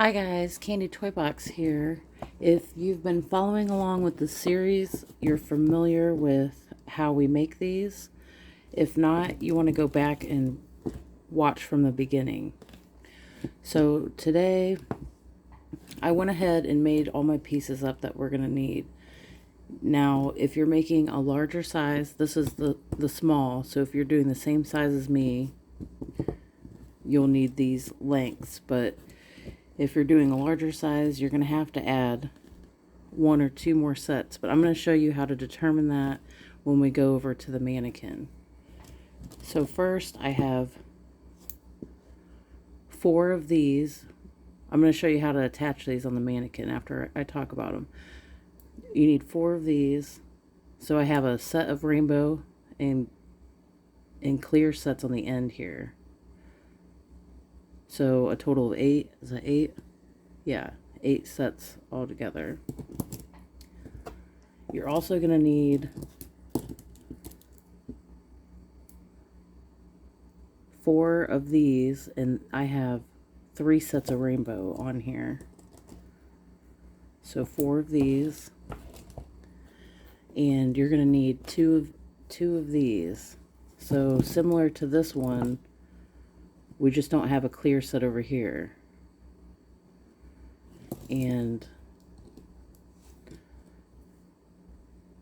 Hi guys, Kandi Toy Box here. If you've been following along with the series, you're familiar with how we make these. If not, you want to go back and watch from the beginning. So today, I went ahead and made all my pieces up that we're going to need. Now, if you're making a larger size, this is the small, so if you're doing the same size as me, you'll need these lengths, but if you're doing a larger size, you're going to have to add one or two more sets. But I'm going to show you how to determine that when we go over to the mannequin. So first I have 4 of these. I'm going to show you how to attach these on the mannequin after I talk about them. You need 4 of these. So I have a set of rainbow and clear sets on the end here. So a total of 8. Is that 8? Yeah, 8 sets altogether. You're also going to need 4 of these, and I have 3 sets of rainbow on here. So 4 of these, and you're going to need two of these. So similar to this one, we just don't have a clear set over here. And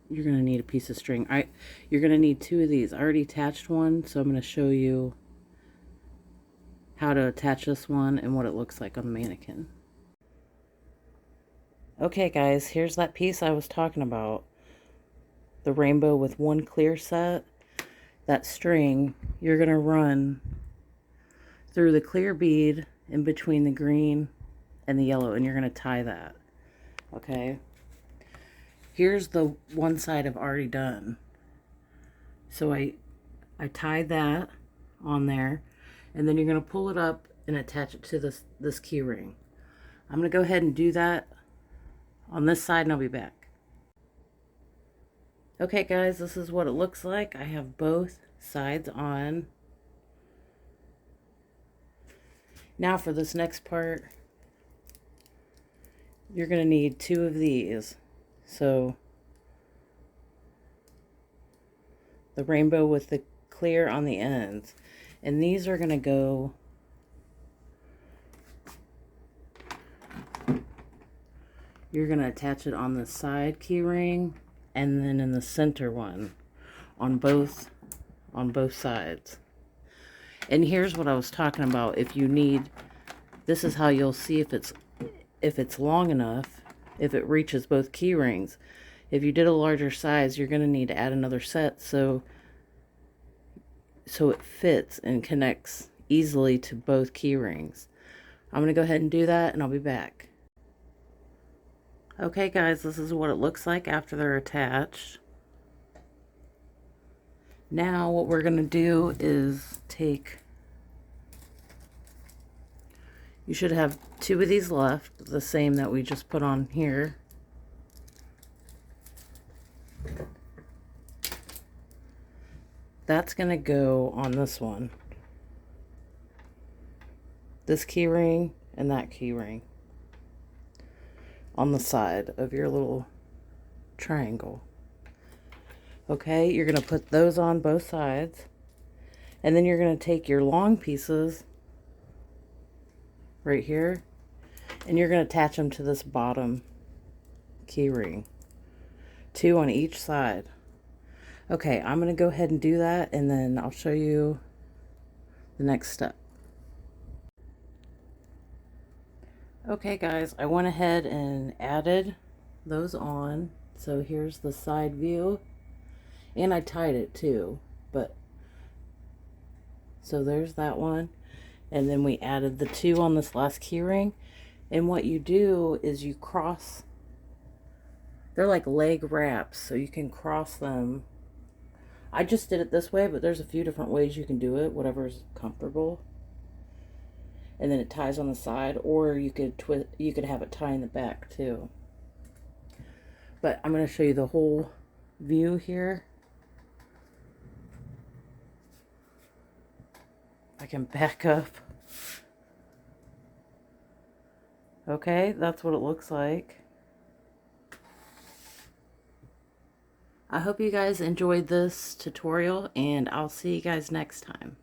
you're going to need a piece of string. You're going to need 2 of these. I already attached one, so I'm going to show you how to attach this one and what it looks like on the mannequin. Okay guys, here's that piece I was talking about. The rainbow with 1 clear set. That string, you're going to run through the clear bead in between the green and the yellow, and you're going to tie that. Okay? Here's the one side I've already done. So I tied that on there, and then you're going to pull it up and attach it to this key ring. I'm going to go ahead and do that on this side, and I'll be back. Okay guys, this is what it looks like. I have both sides on. Now for this next part, you're going to need 2 of these. So the rainbow with the clear on the ends. And these are going to go you're going to attach it on the side key ring and then in the center one on both sides. And here's what I was talking about. If you need, this is how you'll see if it's long enough, if it reaches both key rings. If you did a larger size, you're going to need to add another set so it fits and connects easily to both key rings. I'm going to go ahead and do that, and I'll be back. Okay guys, this is what it looks like after they're attached. Now what we're going to do is you should have 2 of these left, the same that we just put on here. That's going to go on this one. This key ring and that key ring on the side of your little triangle. Okay, you're going to put those on both sides, and then you're going to take your long pieces right here, and you're going to attach them to this bottom key ring. 2 on each side. Okay, I'm going to go ahead and do that, and then I'll show you the next step. Okay guys, I went ahead and added those on. So here's the side view. And I tied it too, so there's that one. And then we added the 2 on this last key ring. And what you do is you cross, they're like leg wraps, so you can cross them. I just did it this way, but there's a few different ways you can do it, whatever's comfortable. And then it ties on the side, or you could have it tie in the back too. But I'm going to show you the whole view here. I can back up. Okay, that's what it looks like. I hope you guys enjoyed this tutorial, and I'll see you guys next time.